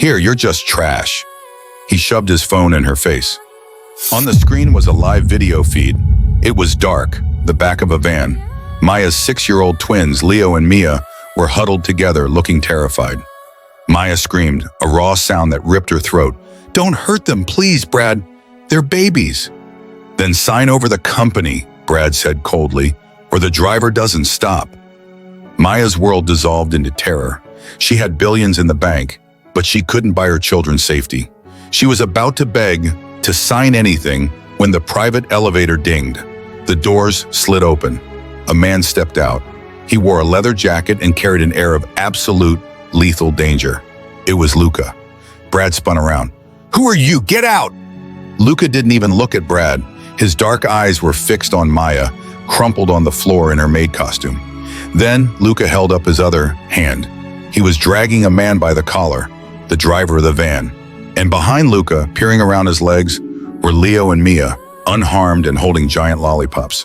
Here, you're just trash. He shoved his phone in her face. On the screen was a live video feed. It was dark, the back of a van. Maya's 6-year-old twins, Leo and Mia, were huddled together, looking terrified. Maya screamed, a raw sound that ripped her throat. "Don't hurt them, please, Brad. They're babies." "Then sign over the company," Brad said coldly, "or the driver doesn't stop." Maya's world dissolved into terror. She had billions in the bank, but she couldn't buy her children's safety. She was about to beg to sign anything when the private elevator dinged. The doors slid open. A man stepped out. He wore a leather jacket and carried an air of absolute lethal danger. It was Luca. Brad spun around. "Who are you? Get out!" Luca didn't even look at Brad. His dark eyes were fixed on Maya, crumpled on the floor in her maid costume. Then Luca held up his other hand. He was dragging a man by the collar, the driver of the van. And behind Luca, peering around his legs, were Leo and Mia, unharmed and holding giant lollipops.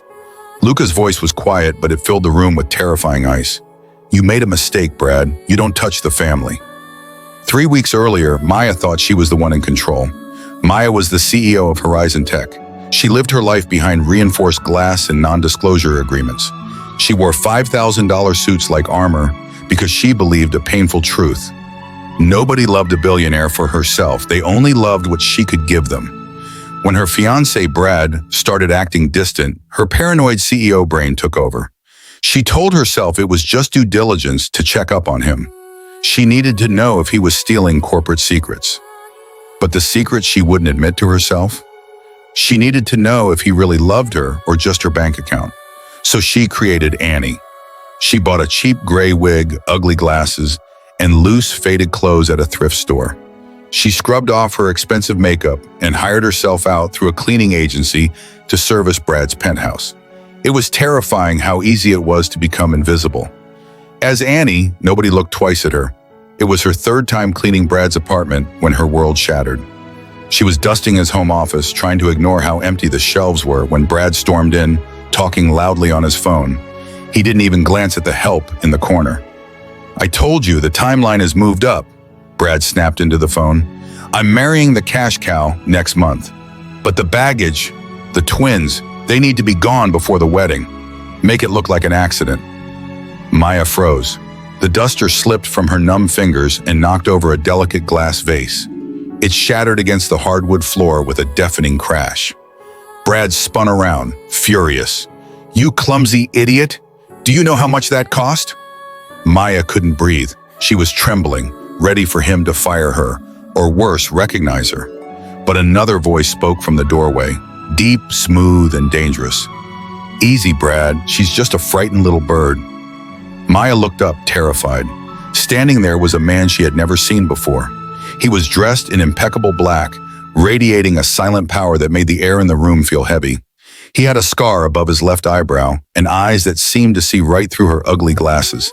Luca's voice was quiet, but it filled the room with terrifying ice. "You made a mistake, Brad. You don't touch the family." 3 weeks earlier, Maya thought she was the one in control. Maya was the CEO of Horizon Tech. She lived her life behind reinforced glass and non-disclosure agreements. She wore $5,000 suits like armor because she believed a painful truth. Nobody loved a billionaire for herself. They only loved what she could give them. When her fiancé, Brad, started acting distant, her paranoid CEO brain took over. She told herself it was just due diligence to check up on him. She needed to know if he was stealing corporate secrets. But the secrets she wouldn't admit to herself? She needed to know if he really loved her or just her bank account. So she created Annie. She bought a cheap gray wig, ugly glasses, and loose, faded clothes at a thrift store. She scrubbed off her expensive makeup and hired herself out through a cleaning agency to service Brad's penthouse. It was terrifying how easy it was to become invisible. As Annie, nobody looked twice at her. It was her third time cleaning Brad's apartment when her world shattered. She was dusting his home office, trying to ignore how empty the shelves were when Brad stormed in, talking loudly on his phone. He didn't even glance at the help in the corner. "I told you, the timeline has moved up," Brad snapped into the phone. "I'm marrying the cash cow next month. But the baggage, the twins, they need to be gone before the wedding. Make it look like an accident." Maya froze. The duster slipped from her numb fingers and knocked over a delicate glass vase. It shattered against the hardwood floor with a deafening crash. Brad spun around, furious. "You clumsy idiot! Do you know how much that cost?" Maya couldn't breathe. She was trembling, ready for him to fire her, or worse, recognize her. But another voice spoke from the doorway, deep, smooth, and dangerous. "Easy, Brad. She's just a frightened little bird." Maya looked up, terrified. Standing there was a man she had never seen before. He was dressed in impeccable black, radiating a silent power that made the air in the room feel heavy. He had a scar above his left eyebrow and eyes that seemed to see right through her ugly glasses.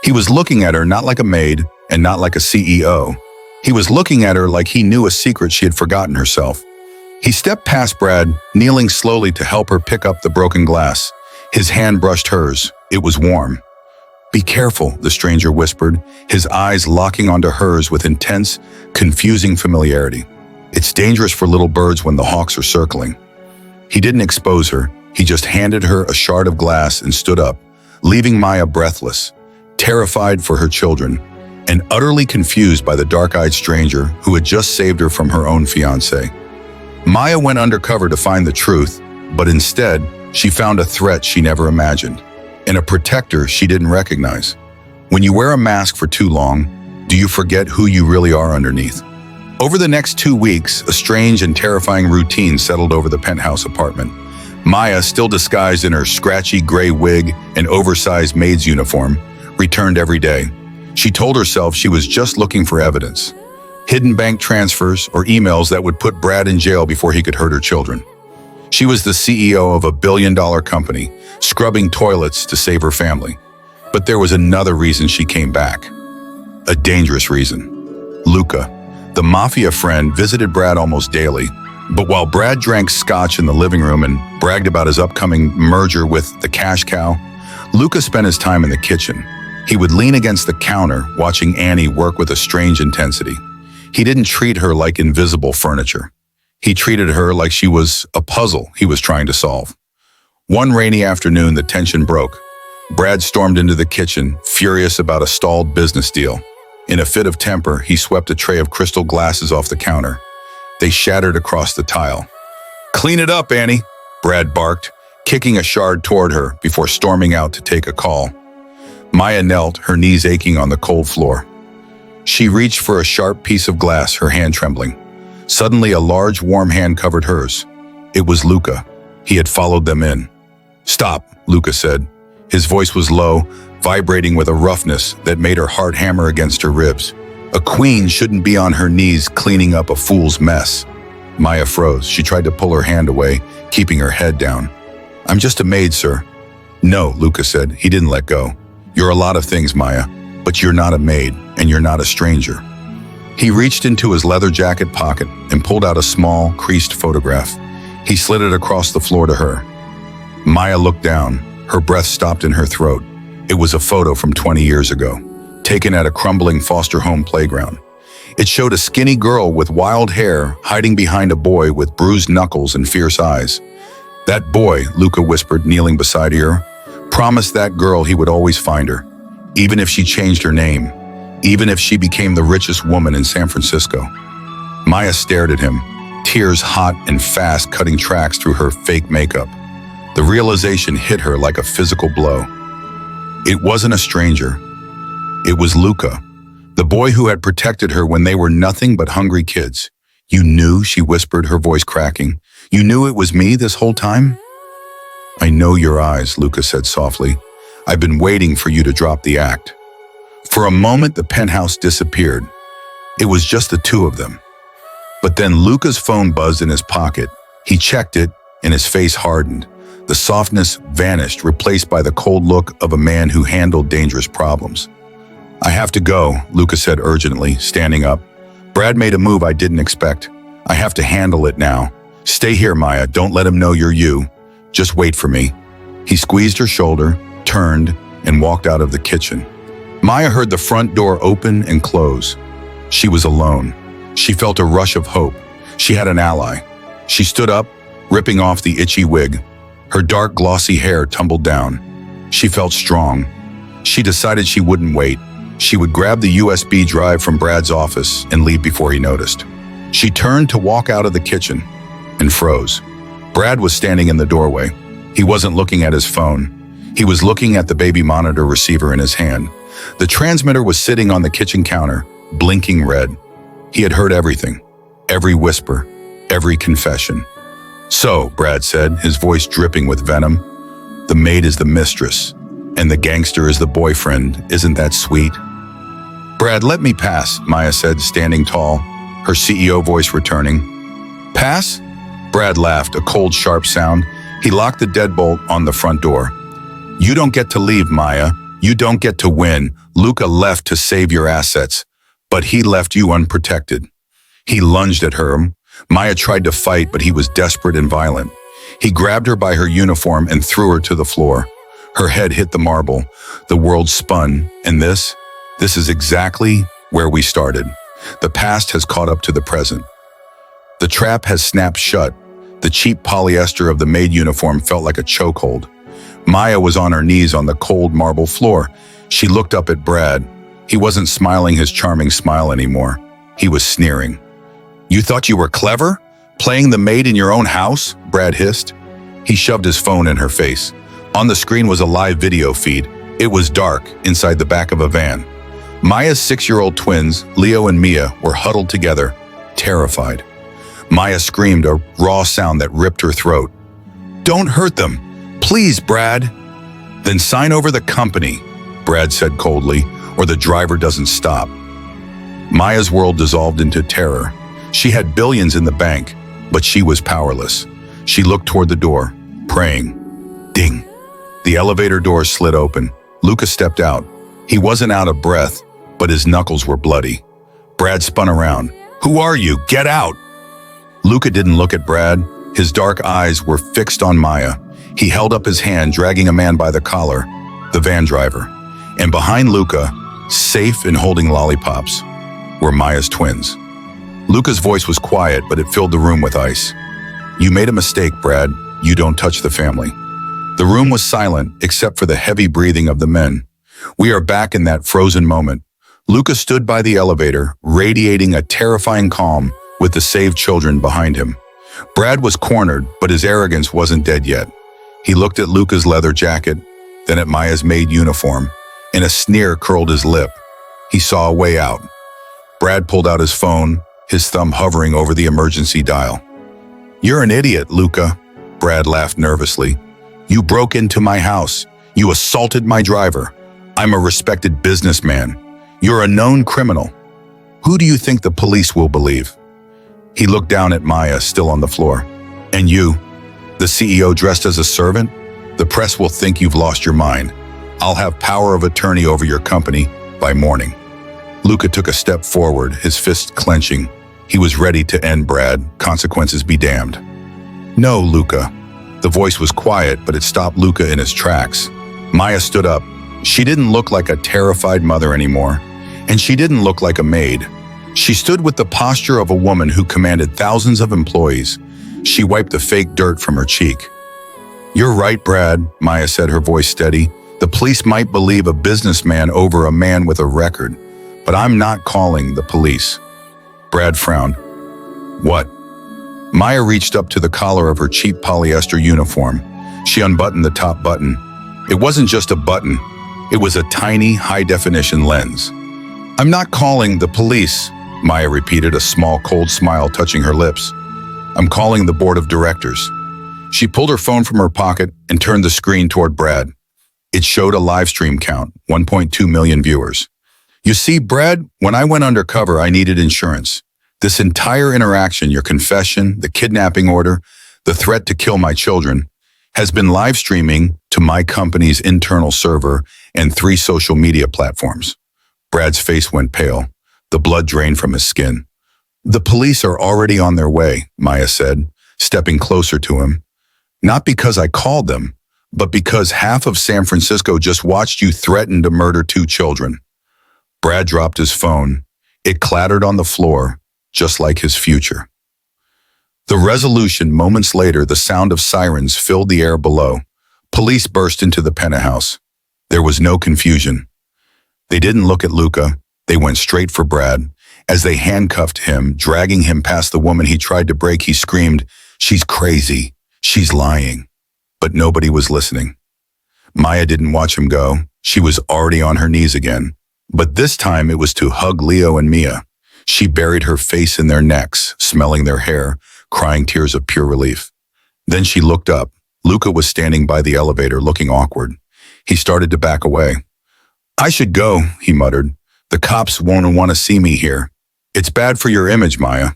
He was looking at her not like a maid and not like a CEO. He was looking at her like he knew a secret she had forgotten herself. He stepped past Brad, kneeling slowly to help her pick up the broken glass. His hand brushed hers. It was warm. "Be careful," the stranger whispered, his eyes locking onto hers with intense, confusing familiarity. "It's dangerous for little birds when the hawks are circling." He didn't expose her. He just handed her a shard of glass and stood up, leaving Maya breathless, terrified for her children, and utterly confused by the dark-eyed stranger who had just saved her from her own fiancé. Maya went undercover to find the truth, but instead, she found a threat she never imagined, and a protector she didn't recognize. When you wear a mask for too long, do you forget who you really are underneath? Over the next 2 weeks, a strange and terrifying routine settled over the penthouse apartment. Maya, still disguised in her scratchy gray wig and oversized maid's uniform, returned every day. She told herself she was just looking for evidence. Hidden bank transfers or emails that would put Brad in jail before he could hurt her children. She was the CEO of a billion-dollar company, scrubbing toilets to save her family. But there was another reason she came back. A dangerous reason. Luca, the Mafia friend, visited Brad almost daily. But while Brad drank scotch in the living room and bragged about his upcoming merger with the cash cow, Luca spent his time in the kitchen. He would lean against the counter, watching Annie work with a strange intensity. He didn't treat her like invisible furniture. He treated her like she was a puzzle he was trying to solve. One rainy afternoon, the tension broke. Brad stormed into the kitchen, furious about a stalled business deal. In a fit of temper, he swept a tray of crystal glasses off the counter. They shattered across the tile. "Clean it up, Annie," Brad barked, kicking a shard toward her before storming out to take a call. Maya knelt, her knees aching on the cold floor. She reached for a sharp piece of glass, her hand trembling. Suddenly, a large, warm hand covered hers. It was Luca. He had followed them in. "Stop," Luca said. His voice was low, vibrating with a roughness that made her heart hammer against her ribs. A queen shouldn't be on her knees cleaning up a fool's mess. Maya froze. She tried to pull her hand away, keeping her head down. "I'm just a maid, sir." "No," Luca said. He didn't let go. "You're a lot of things, Maya, but you're not a maid, and you're not a stranger." He reached into his leather jacket pocket and pulled out a small, creased photograph. He slid it across the floor to her. Maya looked down. Her breath stopped in her throat. It was a photo from 20 years ago, taken at a crumbling foster home playground. It showed a skinny girl with wild hair hiding behind a boy with bruised knuckles and fierce eyes. "That boy," Luca whispered, kneeling beside her, "promised that girl he would always find her, even if she changed her name, even if she became the richest woman in San Francisco." Maya stared at him, tears hot and fast cutting tracks through her fake makeup. The realization hit her like a physical blow. It wasn't a stranger. It was Luca, the boy who had protected her when they were nothing but hungry kids. "You knew," she whispered, her voice cracking. "You knew it was me this whole time?" "I know your eyes," Luca said softly. "I've been waiting for you to drop the act." For a moment, the penthouse disappeared. It was just the two of them. But then Luca's phone buzzed in his pocket. He checked it, and his face hardened. The softness vanished, replaced by the cold look of a man who handled dangerous problems. "I have to go," Luca said urgently, standing up. "Brad made a move I didn't expect. I have to handle it now. Stay here, Maya. Don't let him know you're you. Just wait for me." He squeezed her shoulder, turned, and walked out of the kitchen. Maya heard the front door open and close. She was alone. She felt a rush of hope. She had an ally. She stood up, ripping off the itchy wig. Her dark, glossy hair tumbled down. She felt strong. She decided she wouldn't wait. She would grab the USB drive from Brad's office and leave before he noticed. She turned to walk out of the kitchen and froze. Brad was standing in the doorway. He wasn't looking at his phone. He was looking at the baby monitor receiver in his hand. The transmitter was sitting on the kitchen counter, blinking red. He had heard everything, every whisper, every confession. "So," Brad said, his voice dripping with venom, "the maid is the mistress, and the gangster is the boyfriend. Isn't that sweet?" "Brad, let me pass," Maya said, standing tall, her CEO voice returning. "Pass?" Brad laughed, a cold, sharp sound. He locked the deadbolt on the front door. "You don't get to leave, Maya. You don't get to win. Luca left to save your assets, but he left you unprotected." He lunged at her. Maya tried to fight, but he was desperate and violent. He grabbed her by her uniform and threw her to the floor. Her head hit the marble. The world spun, and this is exactly where we started. The past has caught up to the present. The trap has snapped shut. The cheap polyester of the Maid uniform felt like a chokehold. Maya was on her knees on the cold marble floor. She looked up at Brad. He wasn't smiling his charming smile anymore. He was sneering. "You thought you were clever? Playing the maid in your own house?" Brad hissed. He shoved his phone in her face. On the screen was a live video feed. It was dark inside the back of a van. Maya's 6-year-old twins, Leo and Mia, were huddled together, terrified. Maya screamed, a raw sound that ripped her throat. "Don't hurt them. Please, Brad." "Then sign over the company," Brad said coldly, "or the driver doesn't stop." Maya's world dissolved into terror. She had billions in the bank, but she was powerless. She looked toward the door, praying. Ding. The elevator door slid open. Luca stepped out. He wasn't out of breath, but his knuckles were bloody. Brad spun around. "Who are you? Get out!" Luca didn't look at Brad. His dark eyes were fixed on Maya. He held up his hand, dragging a man by the collar, the van driver. And behind Luca, safe and holding lollipops, were Maya's twins. Luca's voice was quiet, but it filled the room with ice. You made a mistake, Brad. You don't touch the family. The room was silent, except for the heavy breathing of the men. We are back in that frozen moment. Luca stood by the elevator, radiating a terrifying calm with the saved children behind him. Brad was cornered, but his arrogance wasn't dead yet. He looked at Luca's leather jacket, then at Maya's maid uniform, and a sneer curled his lip. He saw a way out. Brad pulled out his phone, his thumb hovering over the emergency dial. You're an idiot, Luca. Brad laughed nervously. You broke into my house. You assaulted my driver. I'm a respected businessman. You're a known criminal. Who do you think the police will believe? He looked down at Maya, still on the floor. And you, the CEO dressed as a servant? The press will think you've lost your mind. I'll have power of attorney over your company by morning. Luca took a step forward, his fist clenching. He was ready to end Brad, consequences be damned. No, Luca. The voice was quiet, but it stopped Luca in his tracks. Maya stood up. She didn't look like a terrified mother anymore, and she didn't look like a maid. She stood with the posture of a woman who commanded thousands of employees. She wiped the fake dirt from her cheek. You're right, Brad, Maya said, her voice steady. The police might believe a businessman over a man with a record, but I'm not calling the police. Brad frowned. What? Maya reached up to the collar of her cheap polyester uniform. She unbuttoned the top button. It wasn't just a button. It was a tiny, high-definition lens. I'm not calling the police, Maya repeated, a small, cold smile touching her lips. I'm calling the board of directors. She pulled her phone from her pocket and turned the screen toward Brad. It showed a live stream count, 1.2 million viewers. You see, Brad, when I went undercover, I needed insurance. This entire interaction, your confession, the kidnapping order, the threat to kill my children, has been live streaming to my company's internal server and 3 social media platforms. Brad's face went pale. The blood drained from his skin. The police are already on their way, Maya said, stepping closer to him. Not because I called them, but because half of San Francisco just watched you threaten to murder 2 children. Brad dropped his phone. It clattered on the floor, just like his future. The resolution, moments later, the sound of sirens filled the air below. Police burst into the penthouse. There was no confusion. They didn't look at Luca. They went straight for Brad. As they handcuffed him, dragging him past the woman he tried to break, he screamed, "She's crazy. She's lying." But nobody was listening. Maya didn't watch him go. She was already on her knees again. But this time it was to hug Leo and Mia. She buried her face in their necks, smelling their hair, crying tears of pure relief. Then she looked up. Luca was standing by the elevator, looking awkward. He started to back away. I should go, he muttered. The cops won't want to see me here. It's bad for your image, Maya.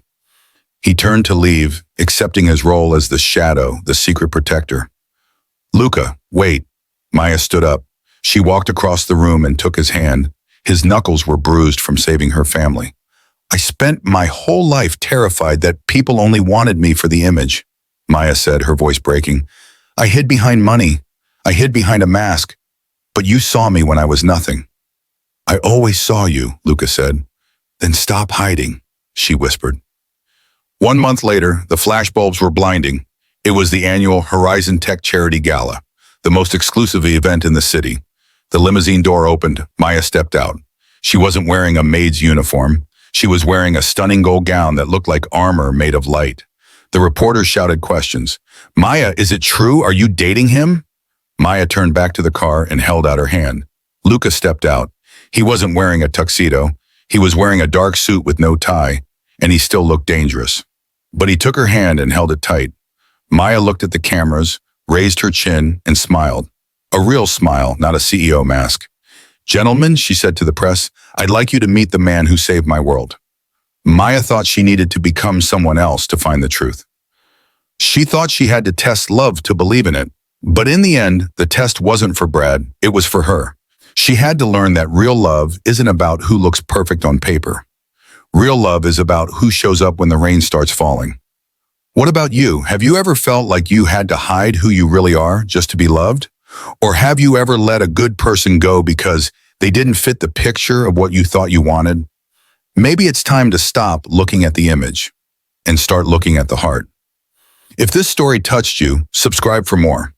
He turned to leave, accepting his role as the shadow, the secret protector. Luca, wait. Maya stood up. She walked across the room and took his hand. His knuckles were bruised from saving her family. I spent my whole life terrified that people only wanted me for the image, Maya said, her voice breaking. I hid behind money. I hid behind a mask. But you saw me when I was nothing. I always saw you, Luca said. Then stop hiding, she whispered. 1 month later, the flashbulbs were blinding. It was the annual Horizon Tech Charity Gala, the most exclusive event in the city. The limousine door opened. Maya stepped out. She wasn't wearing a maid's uniform. She was wearing a stunning gold gown that looked like armor made of light. The reporters shouted questions. Maya, is it true? Are you dating him? Maya turned back to the car and held out her hand. Luca stepped out. He wasn't wearing a tuxedo. He was wearing a dark suit with no tie, and he still looked dangerous. But he took her hand and held it tight. Maya looked at the cameras, raised her chin, and smiled. A real smile, not a CEO mask. Gentlemen, she said to the press, I'd like you to meet the man who saved my world. Maya thought she needed to become someone else to find the truth. She thought she had to test love to believe in it. But in the end, the test wasn't for Brad, it was for her. She had to learn that real love isn't about who looks perfect on paper. Real love is about who shows up when the rain starts falling. What about you? Have you ever felt like you had to hide who you really are just to be loved? Or have you ever let a good person go because they didn't fit the picture of what you thought you wanted? Maybe it's time to stop looking at the image and start looking at the heart. If this story touched you, subscribe for more.